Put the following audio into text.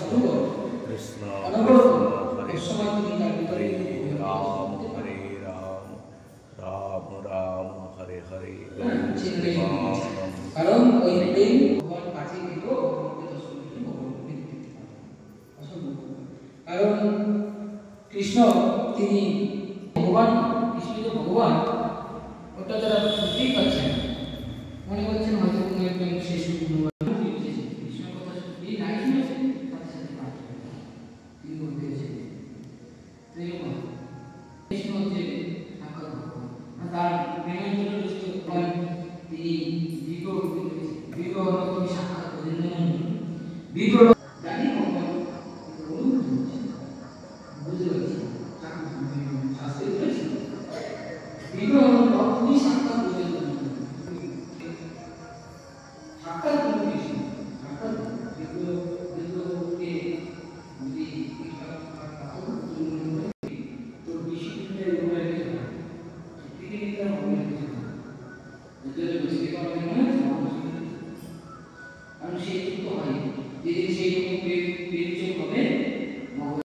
कृष्ण অনবরত हरे সময় তিনি তার ভিতরে हरे राम राम राम हरे हरे ছিলেন। राम কারণ ওই প্রেম ভগবান কাছে গেল ভগবানকে দর্শন করলে ভগবানকে দেখতে পাবে অসম্ভব। কারণ কৃষ্ণ তিনি ভগবান, কৃষ্ণ যে ভগবান ওটা তারা বুঝতেই পারছেন না। মনে করছেন হয়তো কোনো একজন শেষ কৃষ্ণের কথা শুনতে নাই শুনেছে তার সাথে পাঠ করে তিনি বলতে এসেছেন এরকম কৃষ্ণ হচ্ছে সাক্ষাৎ ভগবান। আর তার প্রেমের জন্য রচিত ভগবান তিনি বিগ্রহ বিগ্রহ তিনি সাক্ষাৎ করেন বিগ্রহ জানি ভগবান বুঝতে পারছি শাস্ত্রে বলেছি বিগ্রহ তিনি সাক্ষাৎ করেন সাক্ষাৎ কৃষ্ণ সাক্ষাৎ বিগ্রহ বিগ্রহকে যদি তোর বিশ্ববিদ্যালয়ে রোগের কিছু না পৃথিবীতে রোগের কিছু না যদি বুঝতে পারবে না কারণ সেই যুক্ত হয় যেদিন সেই